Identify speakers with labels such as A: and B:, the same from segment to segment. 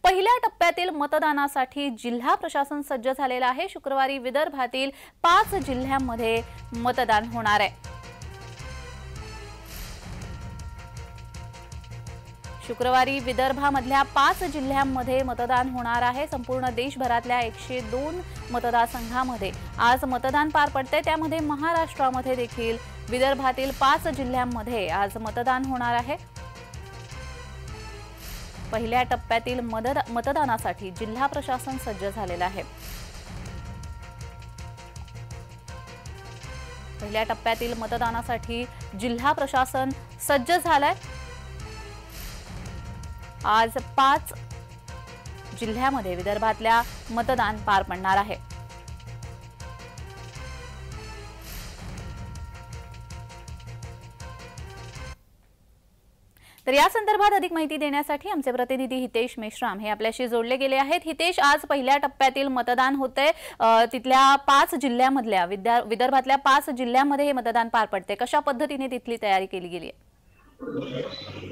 A: पहिल्या टप्प्यातील मतदानासाठी जिल्हा प्रशासन सज्ज झालेलं आहे। शुक्रवारी विदर्भातील 5 जिल्ह्यांमध्ये मतदान होणार आहे। शुक्रवारी विदर्भामधल्या 5 जिल्ह्यांमध्ये मतदान होणार आहे। संपूर्ण देशभरातल्या 102 मतदारसंघांमध्ये आज मतदान पार पडते। त्यामध्ये महाराष्ट्रामध्ये देखील विदर्भातील 5 जिल्ह्यांमध्ये आज मतदान होणार आहे। पहिल्या टप्प्यातील मतदानासाठी जिल्हा प्रशासन सज्ज झालेलं आहे। पहिल्या टप्प्यातील मतदानासाठी जिल्हा प्रशासन सज्ज झालंय। आज 5 जिल्ह्यामध्ये विदर्भातल्या मतदान पार पडणार आहे। तर या संदर्भात अधिक माहिती देण्यासाठी आमचे प्रतिनिधी हितेश मेश्राम हे आपल्याशी जोडले गेले आहेत। हितेश, आज पहिल्या टप्प्यातील मतदान होते, तिथल्या 5 जिल्ह्यांमधल्या विदर्भातल्या 5 जिल्ह्यांमध्ये हे मतदान पार पडते। कशा पद्धतीने तिथली तयारी केली गेली आहे?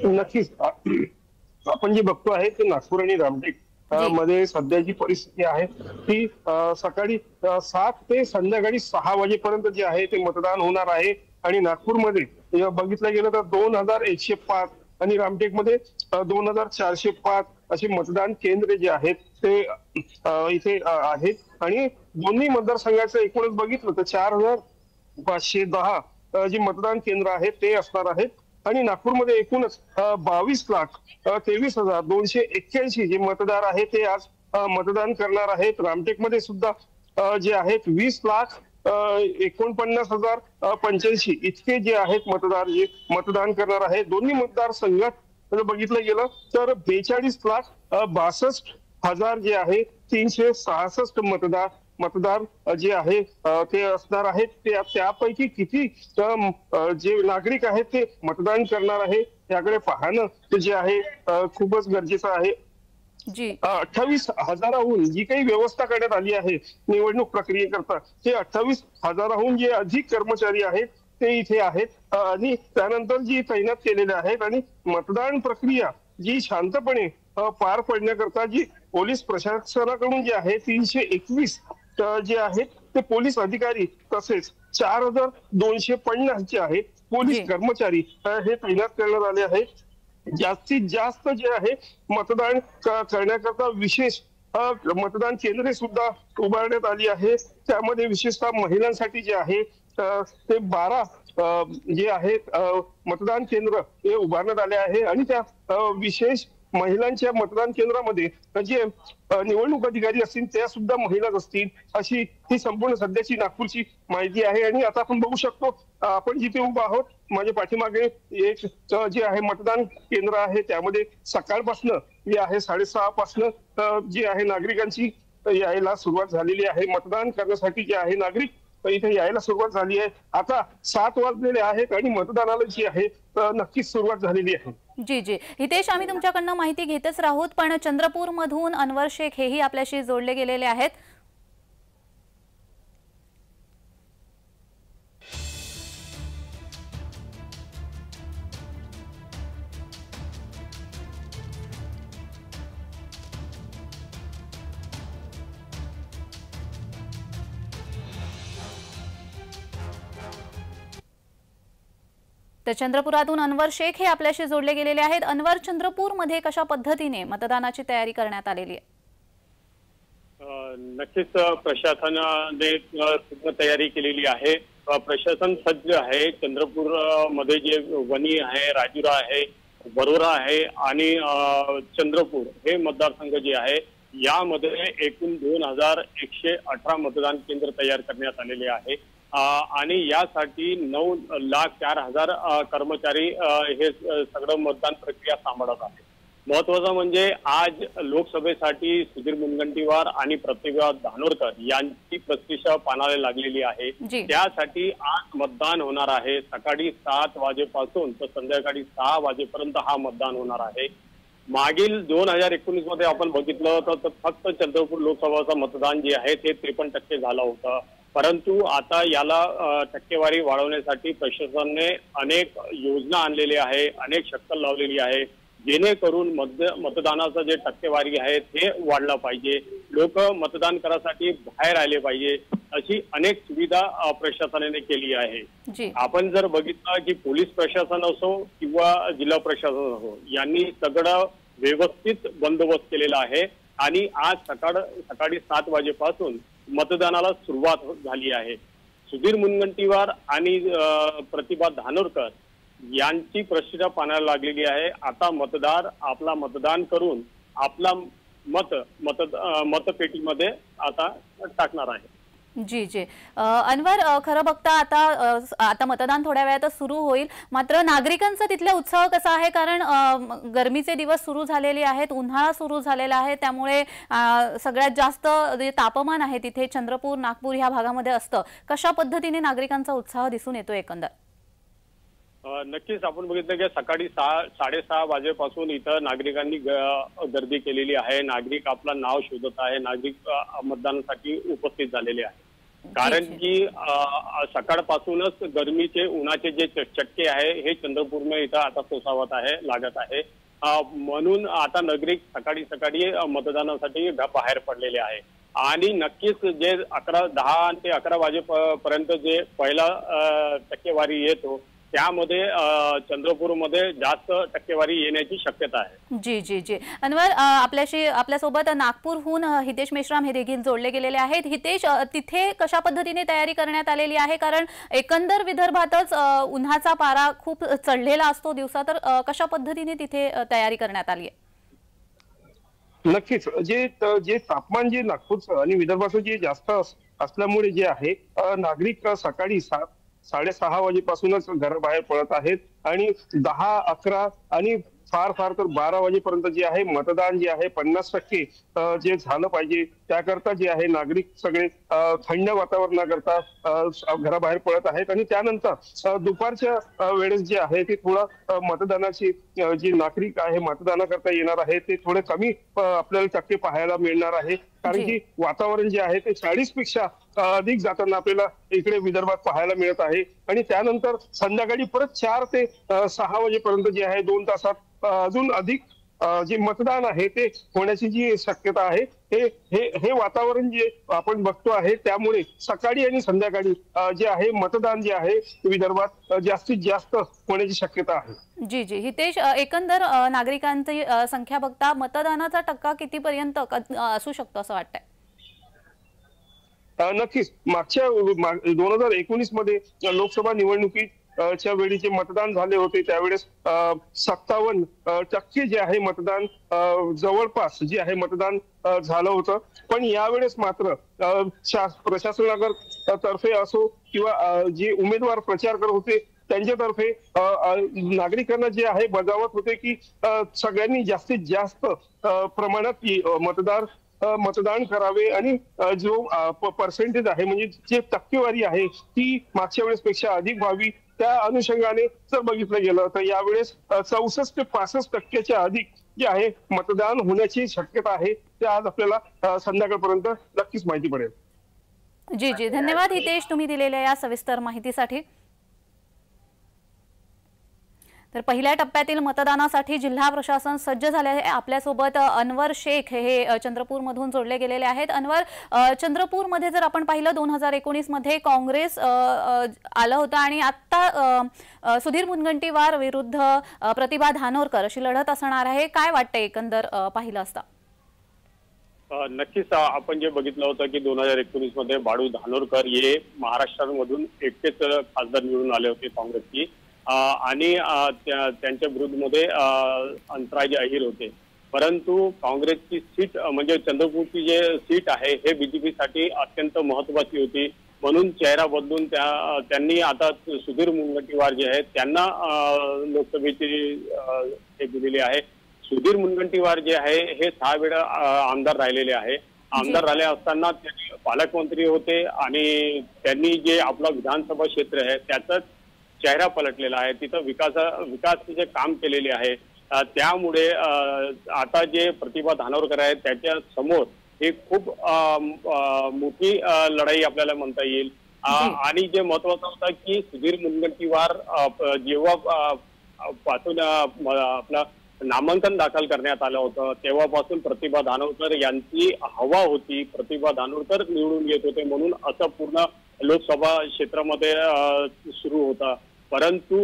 B: नक्कीच आपण जे बघतो आहे ते नागपूर आणि रामटेक मध्ये सध्याची परिस्थिती आहे ती सकाळी 7 ते संध्याकाळी 6 वाजेपर्यंत जे आहे ते मतदान होणार आहे। आणि नागपूरमध्ये बघितलं गेलं तर 2105 आणि रामटेकमध्ये 2405 असे मतदान केंद्र जे आहेत ते इथे आहेत। आणि दोन्ही मतदारसंघाचं एकूणच बघितलं तर 4510 जे मतदान केंद्र आहेत ते असणार आहेत। आणि नागपूरमध्ये एकूणच 22,23,281 जे मतदार आहेत ते आज मतदान करणार आहेत। रामटेकमध्ये सुद्धा जे आहेत 20,49,085 इतके जे आहेत मतदार जे मतदान करणार आहेत। दोन्ही मतदारसंघात बघितलं गेलं तर 42,62,000 जे आहे 366 मतदार जे आहे ते असणार आहेत। त्यापैकी किती जे नागरिक आहेत ते मतदान करणार आहे याकडे पाहणं जे आहे खूपच गरजेचं आहे। 28,000हून जी काही व्यवस्था करण्यात आली आहे निवडणूक प्रक्रियेकरता ते 28,000हून जे अधिक कर्मचारी आहेत ते इथे आहेत आणि त्यानंतर जी तैनात केलेले आहेत। आणि मतदान प्रक्रिया जी शांतपणे पार पडण्याकरता जी पोलीस प्रशासनाकडून जे आहे 321 जे आहेत ते पोलीस अधिकारी तसेच 4250 जे आहेत पोलीस कर्मचारी हे तैनात करण्यात आले आहेत। जास्तीत जास्त जे आहे मतदान करण्याकरता विशेष मतदान केंद्रे सुद्धा उभारण्यात आली आहे। त्यामध्ये विशेषतः महिलांसाठी जे आहे ते 12 जे आहेत मतदान केंद्र हे उभारण्यात आले आहे। आणि त्या विशेष महिलांच्या मतदान केंद्रामध्ये जे निवडणूक अधिकारी असतील त्या सुद्धा महिलाच असतील अशी ही संपूर्ण सध्याची नागपूरची माहिती आहे। आणि आता आपण बघू शकतो आपण जिथे उभा आहोत माझ्या पाठीमागे एक जे आहे मतदान केंद्र आहे त्यामध्ये सकाळपासनं जे आहे 6:30 पासनं जे आहे नागरिकांची यायला सुरुवात झालेली आहे। मतदान करण्यासाठी जे आहे नागरिक इथे यायला सुरुवात झाली आहे। आता 7 वाजलेले आहेत आणि मतदानाला जी आहे नक्कीच सुरुवात झालेली आहे।
A: जी हितेश, आम्ही तुमच्याकडनं माहिती घेतच राहूत, पण चंद्रपूर मधून अनवर शेख हेही आपल्याशी जोडले गेलेले आहेत। तर चंद्रपुरातून अनवर शेख हे आपल्याशी जोडले गेलेले आहेत। अनवर, चंद्रपूरमध्ये कशा पद्धतीने मतदानाची तयारी करण्यात आलेली आहे?
C: नक्कीच प्रशासनाने तयारी केलेली आहे। प्रशासन सज्ज आहे। चंद्रपूर मध्ये जे वणी आहे, राजुरा आहे, बरोरा आहे आणि चंद्रपूर हे मतदारसंघ जे आहे यामध्ये एकूण 2118 मतदान केंद्र तयार करण्यात आलेले आहे। आणि यासाठी 9,04,000 कर्मचारी हे सगळं मतदान प्रक्रिया सांभाळत आहेत। महत्वाचं म्हणजे आज लोकसभेसाठी सुधीर मुनगंटीवार आणि प्रतिभा धानोरकर यांची प्रतिष्ठा पानाला लागलेली आहे। त्यासाठी आज मतदान होणार आहे। सकाळी 7 वाजेपासून तर संध्याकाळी 6 वाजेपर्यंत हा मतदान होणार आहे। मागील 2019 मध्ये आपण बघितलं तर फक्त चंद्रपूर लोकसभाचं मतदान जे आहे ते 53% झालं होतं। परंतु आता याला टक्केवारी वाढवण्यासाठी प्रशासनाने अनेक योजना आणलेली आहे, अनेक शक्कल लावलेली आहे। जेणेकरून मतदानाचं जे टक्केवारी आहे ते वाढलं पाहिजे, लोक मतदान करायसाठी बाहेर आले पाहिजे, अशी अनेक सुविधा प्रशासनाने केली आहे। आपण जर बघितलं की पोलीस प्रशासन असो किंवा जिल्हा प्रशासन असो यांनी सगळं व्यवस्थित बंदोबस्त केलेला आहे आणि आज सकाळी 7 वाजेपासून मतदानाला सुरुवात झाली आहे। सुधीर मुनगंटीवार आणि प्रतिभा धानोरकर यांची प्रशिक्षण पाहायला लागलेली आहे। आता मतदार आपला मतदान करून आपला मतपेटीमध्ये आता टाकणार आहे।
A: जी जी अनवर, खरं बघता आता मतदान थोड्या वेळातच सुरू होईल, मात्र नागरिकांचा तिथला उत्साह कसा आहे? कारण गरमीचे दिवस सुरू झालेले आहेत, उन्हाळा सुरू झालेला आहे, त्यामुळे सगळ्यात जास्त जे तापमान आहे तिथे चंद्रपूर नागपूर ह्या भागामध्ये असतं। कशा पद्धतीने नागरिकांचा उत्साह दिसून येतो एकंदर?
C: नक्कीच आपण बघितलं की सकाळी 6:30 वाजेपासून इथं नागरिकांनी गर्दी केलेली आहे। नागरिक आपला नाव शोधत आहे, नागरिक मतदानासाठी उपस्थित झालेले आहे। कारण की सकाळपासूनच गरमीचे उन्हाचे जे चटके आहे हे चंद्रपूरमध्ये इथं आता सोसावत आहे, लागत आहे, म्हणून आता नागरिक सकाळी मतदानासाठी बाहेर पडलेले आहे। आणि नक्कीच जे 10 ते 11 वाजेपर्यंत जे पहिला टक्केवारी येतो त्यामध्ये चंद्रपूरमध्ये जास्त टक्केवारी येण्याची शक्यता आहे।
A: जी जी जी अनवर, आपल्यासोबत नागपूरहून हितेश मेश्राम हे देखील जोडले गेलेले आहेत। हितेश, तिथे कशा पद्धतीने तयारी करण्यात आलेली आहे? कारण एकंदर विदर्भातच उन्हाचा पारा खूप चढलेला असतो दिवसा, तर कशा पद्धतीने तिथे तयारी करण्यात आली आहे?
B: नक्कीच जे तापमान जे नागपूरचं आणि विदर्भाचं जे जास्त असल्यामुळे जे आहे नागरिक सकाळी 6:30 वाजेपासूनच घराबाहेर पडत आहेत आणि 10, 11 आणि फार तर 12 वाजेपर्यंत जे आहे मतदान जे आहे 50% जे झालं पाहिजे त्याकरता जे आहे नागरिक सगळे थंड वातावरणाकरता घराबाहेर पडत आहेत। आणि त्यानंतर दुपारच्या वेळेस जे आहे ते थोडं मतदानाची जे नागरिक आहे मतदानाकरता येणार आहे ते थोडे कमी आपल्याला टक्के पाहायला मिळणार आहे, कारण की वातावरण जे आहे ते 40 पेक्षा अधिक जाताना आपल्याला इकडे विदर्भात पाहायला मिळत आहे। आणि त्यानंतर संध्याकाळी परत 4 ते 6 वाजेपर्यंत जे आहे 2 तासात अजून अधिक जे मतदान आहे ते होण्याची जी शक्यता आहे हे वातावरण जे आपण बघतो आहे त्यामुळे सकाळी आणि संध्याकाळी जे आहे मतदान जे आहे विदर्भात जास्तीत जास्त होण्याची शक्यता आहे।
A: जी जी हितेश, एकंदर नागरिकांची संख्या बघता मतदानाचा टक्का कितीपर्यंत असू शकतो असं वाटतंय?
B: नक्कीच मागच्या 2019 मध्ये लोकसभा निवडणुकीत च्या वेळी जे मतदान झाले होते त्यावेळेस 57% जे आहे मतदान जवळपास जे आहे मतदान झालं होतं। पण यावेळेस मात्र प्रशासनातर्फे असो किंवा जे उमेदवार प्रचार करत होते त्यांच्यातर्फे नागरिकांना जे आहे बजावत होते की सगळ्यांनी जास्तीत जास्त प्रमाणात मतदान करावे आणि जो पर्सेंटेज आहे म्हणजे जे टक्केवारी आहे ती मागच्या वेळेस पेक्षा अधिक व्हावी, त्या अनुषंगाने जर बघितलं गेलं तर यावेळेस 64 ते 65% अधिक जे आहे मतदान होण्याची शक्यता आहे ते आज आपल्याला संध्याकाळपर्यंत नक्कीच माहिती पडेल।
A: जी जी धन्यवाद हितेश, तुम्ही दिलेल्या या सविस्तर माहितीसाठी। तर पहिल्या टप्प्यातील मतदानासाठी जिल्हा प्रशासन सज्ज झाले आहे। आपल्यासोबत अनवर शेख हे चंद्रपूरमधून जोडले गेलेले आहेत। अनवर, चंद्रपूरमध्ये जर आपण पाहिलं 2019 मध्ये काँग्रेस आलं होतं आणि आता सुधीर मुनगंटीवार विरुद्ध प्रतिभा धानोरकर अशी लढत असणार आहे। काय वाटतंय एकंदर पाहिलं असता?
C: नक्कीच आपण जे बघितलं होतं की 2019 मध्ये बाळू धानोरकर हे महाराष्ट्रामधून एकटेच खासदार निवडून आले होते काँग्रेसची आणि त्यांच्या विरुद्धमध्ये अंतराजी अहिर होते, परंतु काँग्रेसची सीट म्हणजे चंद्रपूरची जे सीट आहे हे बीजेपीसाठी अत्यंत महत्वाची होती, म्हणून चेहरा बदलून त्यांनी आता सुधीर मुनगंटीवार जे आहेत त्यांना लोकसभेची हे दिलेली आहे। सुधीर मुनगंटीवार जे आहे हे 6 वेळा आमदार राहिलेले आहे। आमदार राहिले असताना त्यांनी पालकमंत्री होते आणि त्यांनी जे आपलं विधानसभा क्षेत्र आहे त्याचं चेहरा पलटलेला आहे, तिथं विकासाचे काम केलेले आहे। त्यामुळे आता जे प्रतिभा धानोरकर आहेत त्याच्या समोर हे खूप मोठी लढाई आपल्याला म्हणता येईल। आणि जे महत्वाचं होतं की सुधीर मुनगंटीवार जेव्हा पासून आपला नामांकन दाखल करण्यात आलं होतं तेव्हापासून प्रतिभा धानोरकर यांची हवा होती, प्रतिभा धानोरकर निवडून येत होते म्हणून असं पूर्ण लोकसभा क्षेत्रामध्ये सुरू होता। परंतु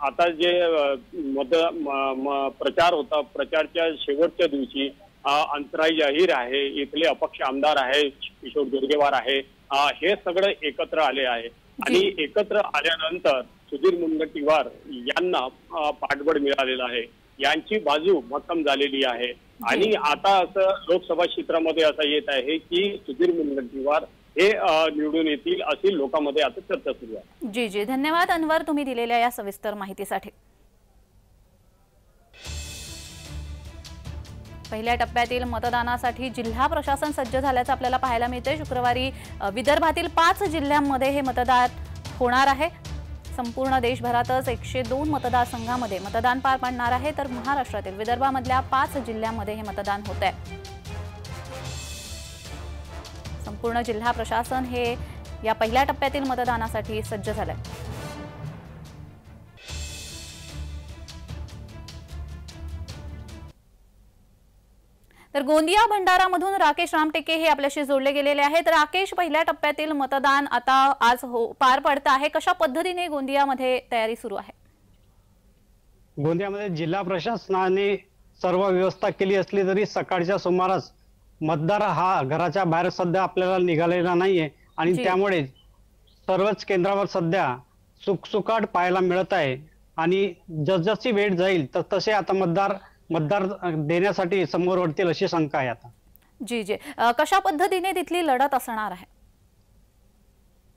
C: आता जे प्रचार होता, प्रचारच्या शेवटच्या दिवशी अंतराई जाहीर आहे, इथले अपक्ष आमदार आहे, किशोर जोरगेवार आहे, हे सगळे एकत्र आले आहे आणि एकत्र आल्यानंतर सुधीर मुनगंटीवार यांना पाठबळ मिळालेलं आहे, यांची बाजू भक्कम झालेली आहे आणि आता असं लोकसभा क्षेत्रामध्ये असं येत आहे की सुधीर मुनगंटीवार हे निवडून येतील अशी लोकांमध्ये आता चर्चा सुरू आहे।
A: जी जी, धन्यवाद अनवर तुम्ही दिलेल्या या सविस्तर माहितीसाठी। पहिल्या टप्प्यातील मतदानासाठी जिल्हा प्रशासन सज्ज झाल्याचं आपल्याला पाहायला मिळते। शुक्रवारी विदर्भातील 5 जिल्ह्यांमध्ये हे मतदान होणार आहे। संपूर्ण देशभरातच 102 मतदारसंघांमध्ये मतदान पार पडणार आहे, तर महाराष्ट्रातील विदर्भामधल्या 5 जिल्ह्यांमध्ये हे मतदान होत आहे। संपूर्ण जिल्हा प्रशासन हे या पहिल्या टप्प्यातील मतदानासाठी सज्ज झालंय। तर गोंदिया भंडारामधून राकेश रामटेके हे आपल्याशी जोडले गेलेले आहेत। राकेश, पहिल्या टप्प्यातील मतदान आता आज पार पडत आहे, कशा पद्धतीने गोंदियामध्ये तयारी सुरू आहे?
D: गोंदियामध्ये जिल्हा प्रशासनाने सर्व व्यवस्था केली असली तरी सकाळच्या सुमारास मतदार हा घराच्या बाहेर सध्या आपल्याला निघालेला नाहीये आणि त्यामुळे सर्वच केंद्रावर सध्या सुखसुखाट पाहायला मिळत आहे आणि जसजशी वेळ जाईल तसे आता मतदार देण्यासाठी समोर वळतील अशी शंका आहे आता।
A: जी जी, कशा पद्धतीने तिथली लढत असणार आहे?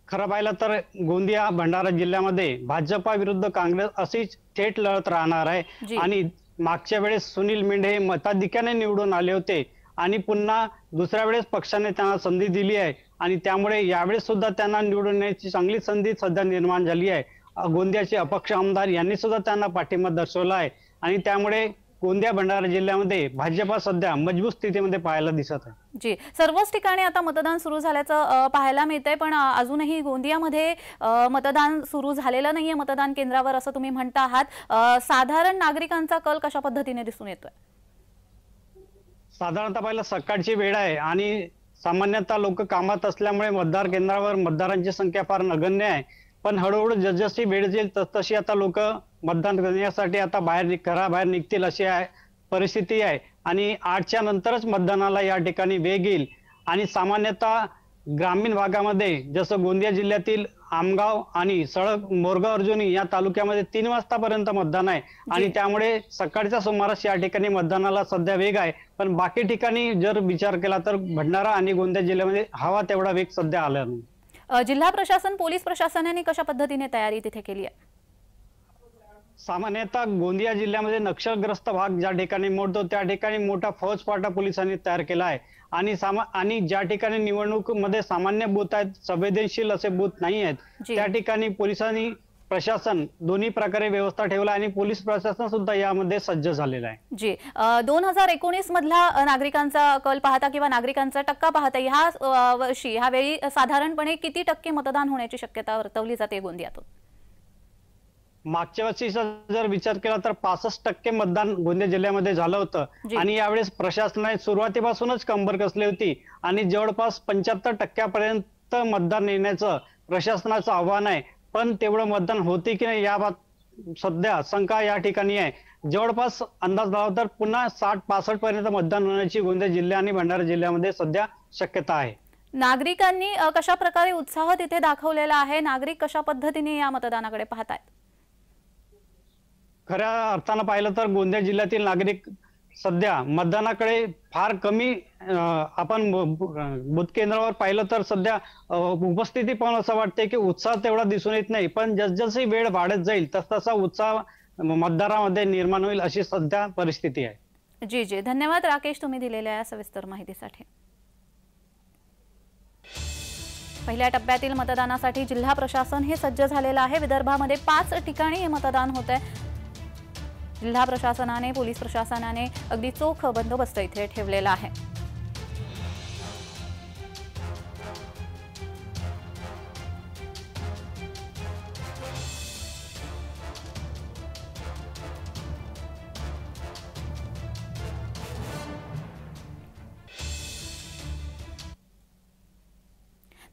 D: खरं पाहिलं तर गोंदिया भंडारा जिल्ह्यामध्ये भाजपा विरुद्ध काँग्रेस अशीच थेट लढत राहणार आहे आणि मागच्या वेळेस सुनील मेंढे हे मताधिक्याने निवडून आले होते आणि पुन्हा दुसऱ्या वेळेस पक्षाने त्यांना संधी दिली आहे आणि त्यामुळे यावेळेस सुद्धा त्यांना निवडून येण्याची चांगली संधी सध्या निर्माण झाली आहे। गोंदियाचे अपक्ष आमदार यांनी सुद्धा त्यांना पाठिंबा दर्शवला आहे आणि त्यामुळे गोंदिया भंडारा जिल्ह्यामध्ये भाजपा सध्या मजबूत स्थितीमध्ये पाहायला दिसत आहे।
A: जी, सर्वच ठिकाणी आता मतदान सुरू झाल्याचं पाहायला मिळतंय, पण अजूनही गोंदियामध्ये मतदान सुरू झालेलं नाहीये मतदान केंद्रावर असं तुम्ही म्हणता आहात। साधारण नागरिकांचा कल कशा पद्धतीने दिसून येतोय?
D: साधारणतः पाहिलं सकाळची वेळ आहे आणि सामान्यतः लोक कामात असल्यामुळे मतदार केंद्रावर मतदारांची संख्या फार नगण्य आहे, पण हळूहळू जसजशी वेळ जाईल तसतशी आता लोक मतदान करण्यासाठी आता घराबाहेर निघतील अशी परिस्थिती आहे आणि 8च्या नंतरच मतदानाला या ठिकाणी वेग येईल आणि सामान्यतः ग्रामीण भागामध्ये जसं गोंदिया जिल्ह्यातील आमगाव आणि सळक मोरगाव अर्जुनी या तालुक्यामध्ये 3 वाजतापर्यंत मतदान आहे आणि त्यामुळे सकाळच्या सुमारास या ठिकाणी मतदानाला सध्या वेग आहे, पण बाकी ठिकाणी जर विचार केला तर भंडारा आणि गोंदिया जिल्ह्यामध्ये हवा तेवढा वेग सध्या आला नाही।
A: जिल्हा प्रशासन, पोलीस प्रशासनाने कशा पद्धतीने तयारी तिथे केली आहे?
D: सामान्यतः गोंदिया जिल्ह्यामध्ये नक्षलग्रस्त भाग ज्या ठिकाणी मोडतो त्या ठिकाणी मोठा फौजफाटा पोलिसांनी तयार केला आहे आणि ज्या ठिकाणी निवडणूक मध्ये सामान्य बूथ आहेत, संवेदनशील असे बूथ नाही आहेत, त्या ठिकाणी पोलिसांनी प्रशासन दोन्ही प्रकारे व्यवस्था ठेवला आणि पोलीस प्रशासन सुद्धा यामध्ये सज्ज झालेला आहे।
A: जी, 2019 मधला नागरिकांचा कल पाहता किंवा नागरिकांचा टक्का पाहता ह्या वर्षी ह्यावेळी साधारणपणे किती टक्के मतदान होण्याची शक्यता वर्तवली जाते गोंदियातून?
D: मागच्या वर्षीचा जर विचार केला तर 65% मतदान गोंदिया जिल्ह्यामध्ये झालं होतं आणि यावेळेस प्रशासनाने सुरुवातीपासूनच कंबर कसली होती आणि जवळपास 75% मतदान नेण्याचं प्रशासनाचं आव्हान आहे, पण तेवढं मतदान होते की नाही या सध्या शंका या ठिकाणी आहे। जवळपास अंदाज लावला तर पुन्हा 60-65 पर्यंत मतदान होण्याची गोंदिया जिल्हा आणि भंडारा जिल्ह्यामध्ये सध्या शक्यता आहे।
A: नागरिकांनी कशा प्रकारे उत्साह तिथे दाखवलेला आहे? नागरिक कशा पद्धतीने या मतदानाकडे पाहतायत?
D: खऱ्या अर्थानं पाहिलं तर गोंदिया जिल्ह्यातील नागरिक सध्या मतदानाकडे फार कमी आपण बूथ केंद्रावर पाहिलं तर सध्या उपस्थिती पण असं वाटते की उत्साह तेवढा दिसून येत नाही, पण जसजशी वेळ वाढत जाईल तसतसा उत्साह मतदारामध्ये निर्माण होईल अशी सध्या परिस्थिती आहे।
A: जी जी, धन्यवाद राकेश तुम्ही दिलेल्या या सविस्तर माहितीसाठी। पहिल्या टप्प्यातील मतदानासाठी जिल्हा प्रशासन हे सज्ज झालेलं आहे। विदर्भामध्ये 5 ठिकाणी हे मतदान होत आहे। जिल्हा प्रशासनाने, पोलीस प्रशासनाने अगदी चोख बंदोबस्त इथे ठेवलेला आहे।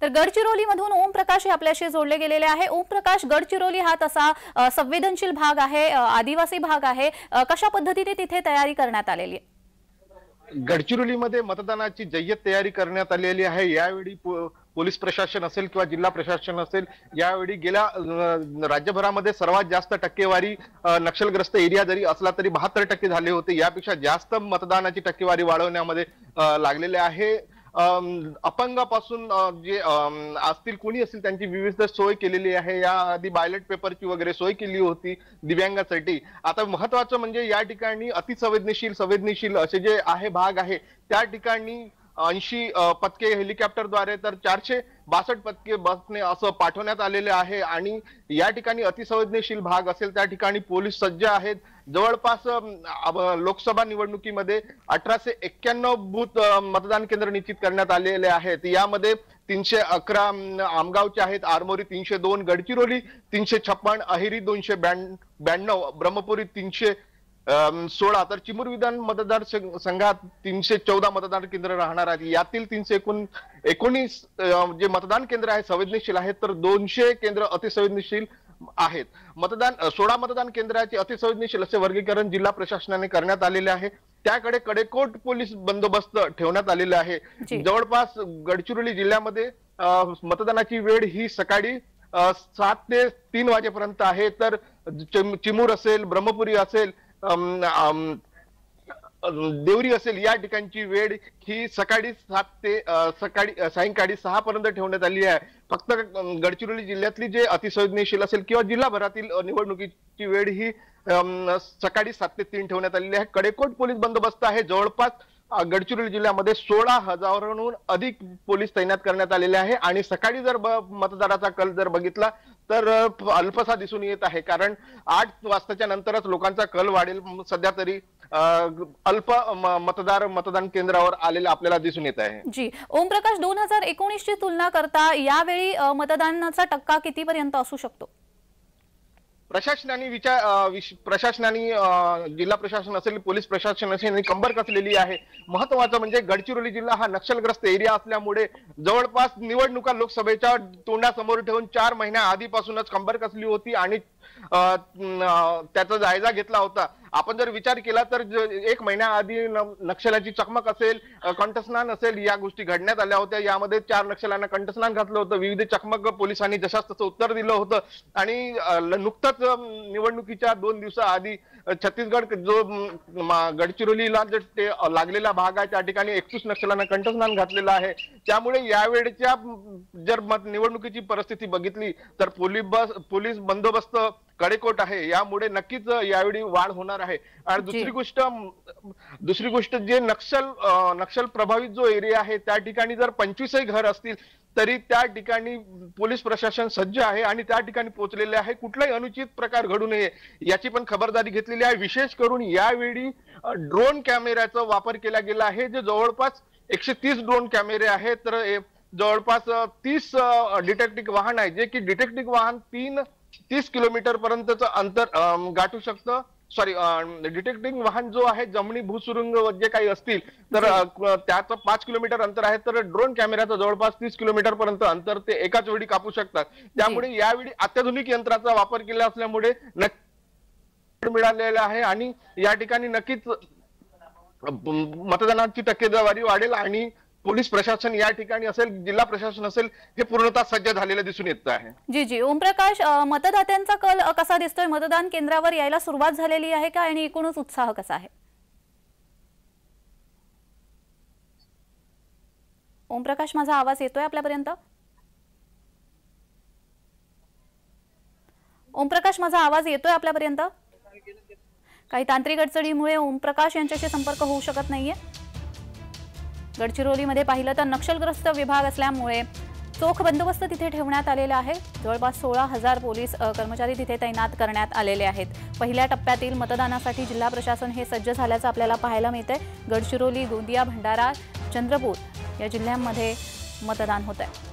A: तर गडचिरोलीमधून ओमप्रकाश हे आपल्याशी जोडले गेलेले आहे। ओमप्रकाश, गडचिरोली हा तसा संवेदनशील भाग आहे, आदिवासी भाग आहे, कशा पद्धतीने तिथे तयारी करण्यात आलेली आहे?
E: गडचिरोलीमध्ये मतदानाची जय्यत तयारी करण्यात आलेली आहे। यावेळी पोलीस प्रशासन असेल किंवा जिल्हा प्रशासन असेल, यावेळी गेल्या राज्यभरामध्ये सर्वात जास्त टक्केवारी नक्षलग्रस्त एरिया जरी असला तरी 72% झाले होते। यापेक्षा जास्त मतदानाची टक्केवारी वाढवण्यामध्ये लागलेले आहे। अपंगापासून जे असतील कोणी असतील त्यांची विविध सोय केलेली आहे। याआधी बॅलेट पेपरची वगैरे सोय केली होती दिव्यांगासाठी। आता महत्वाचं म्हणजे या ठिकाणी संवेदनशील असे जे आहे भाग आहे त्या ठिकाणी 80 पथके हेलिकॉप्टरद्वारे तर 462 पथके बसने असं पाठवण्यात आलेले आहे। आणि या ठिकाणी अतिसंवेदनशील भाग असेल त्या ठिकाणी पोलीस सज्ज आहेत। जवळपास लोकसभा निवडणुकीमध्ये 1891 बूथ मतदान केंद्र निश्चित करण्यात आलेले आहेत। यामध्ये 311 आमगावचे आहेत, आरमोरी 302, गडचिरोली 356, अहेरी 292, ब्रह्मपुरी 316, तर चिमूर विधान मतदार संघात 314 मतदान केंद्र राहणार आहेत। यातील 319 जे मतदान केंद्र आहे संवेदनशील आहेत, तर 200 केंद्र अतिसंवेदनशील आहेत। 16 मतदान केंद्राचे अतिसंवेदनशील असे वर्गीकरण जिल्हा प्रशासनाने करण्यात आलेले आहे। त्याकडे कडेकोट पोलीस बंदोबस्त ठेवण्यात आलेले आहे। जवळपास गडचिरोली जिल्ह्यामध्ये मतदानाची वेळ ही सकाळी 7 ते 3 वाजेपर्यंत आहे, तर चिमूर असेल, ब्रह्मपुरी असेल, देवरी असेल या ठिकाणची वेळ ही सकाळी 7 ते सायंकाळी 6 पर्यंत ठेवण्यात आली आहे। फक्त गडचिरोली जिल्ह्यातली जे अतिसंवेदनशील असेल किंवा जिल्हाभरातील निवडणुकीची वेळ ही सकाळी 7 ते 3 ठेवण्यात आलेली आहे। कडेकोट पोलीस बंदोबस्त आहे। जवळपास गडचिरोली जिल्ह्यामध्ये 16,000हून अधिक पोलीस तैनात करण्यात आलेले आहे। आणि सकाळी जर मतदाराचा कल जर बघितला तर अल्पसा दिसून येत आहे, कारण 8 वाजताच्या नंतरच लोकांचा कल वाढेल। सध्या तरी अल्प मतदान केंद्रावर आलेला आपल्याला दिसून येत आहे।
A: जी ओमप्रकाश, 2019 ची तुलना करता यावेळी मतदानाचा टक्का कितीपर्यंत असू शकतो?
E: प्रशासनाने जिल्हा प्रशासन असेल, पोलीस प्रशासन असेल कंबर कसलेली आहे। महत्वाचं म्हणजे गडचिरोली जिल्हा हा नक्षलग्रस्त एरिया असल्यामुळे जवळपास निवडणुका लोकसभेच्या तोंडासमोर ठेवून 4 महिन्या आधीपासूनच कंबर कसली होती आणि त्याचा जायजा घेतला होता। आपण जर विचार केला तर 1 महिन्याआधी नक्षलाची चकमक असेल, कंठस्नान असेल या गोष्टी घडण्यात आल्या होत्या। यामध्ये 4 नक्षल्यांना कंठस्नान घातलं होतं, विविध चकमक पोलिसांनी जशास तसं उत्तर दिलं होतं। आणि नुकतंच निवडणुकीच्या 2 दिवसाआधी छत्तीसगड जो गडचिरोलीला लागलेला भाग आहे त्या ठिकाणी 31 नक्षल्यांना कंठस्नान घातलेलं आहे। त्यामुळे यावेळेच्या जर निवडणुकीची परिस्थिती बघितली तर पोलीस बंदोबस्त कडेकोट आहे। यामुळे नक्कीच यावेळी वाढ होणार आहे। आणि दुसरी गोष्ट जे नक्षल प्रभावित जो एरिया आहे त्या ठिकाणी जर 25 घर असतील तरी त्या ठिकाणी पोलीस प्रशासन सज्ज आहे आणि त्या ठिकाणी पोहोचलेले आहे। कुठलाही अनुचित प्रकार घडू नये याची पण खबरदारी घेतलेली आहे। विशेष करून यावेळी ड्रोन कॅमेऱ्याचा वापर केला गेला आहे, जे जवळपास 130 ड्रोन कॅमेरे आहेत। तर जवळपास 30 डिटेक्टिव्ह वाहन आहे, जे की डिटेक्टिव्ह वाहन 30 किलोमीटर पर्यंतचं अंतर गाठू शकतं। डिटेक्टिव्ह वाहन जो आहे जमिनी भूसुरुंग जे काही असतील तर त्याचं 5 किलोमीटर अंतर आहे, तर ड्रोन कॅमेऱ्याचं जवळपास 30 किलोमीटर पर्यंत अंतर ते एकाच वेळी कापू शकतात। त्यामुळे यावेळी अत्याधुनिक यंत्राचा वापर केला असल्यामुळे मिळालेला आहे आणि या ठिकाणी नक्कीच मतदानाची टक्केवारी वाढेल आणि पोलीस प्रशासन या ठिकाणी असेल, जिल्हा प्रशासन असेल, हे पूर्णतः सज्ज झालेलं दिसून येत आहे।
A: जी ओमप्रकाश, मतदात्यांचा कल कसा दिसतोय? मतदान केंद्रावर यायला सुरुवात झालेली आहे का आणि एकूणच उत्साह कसा आहे? ओमप्रकाश, माझा आवाज येतोय आपल्यापर्यंत? ओमप्रकाश, माझा आवाज येतोय आपल्यापर्यंत? काही तांत्रिक अडचणीमुळे ओमप्रकाश यांच्याशी संपर्क होऊ शकत नाहीये। गडचिरोलीमध्ये पाहिलं तर नक्षलग्रस्त विभाग असल्यामुळे चोख बंदोबस्त तिथे ठेवण्यात आलेला आहे। जवळपास 16,000 पोलीस कर्मचारी तिथे तैनात करण्यात आलेले आहेत। पहिल्या टप्प्यातील मतदानासाठी जिल्हा प्रशासन हे सज्ज झाल्याचं आपल्याला पाहायला मिळतंय। गडचिरोली, गोंदिया, भंडारा, चंद्रपूर या जिल्ह्यांमध्ये मतदान होत आहे।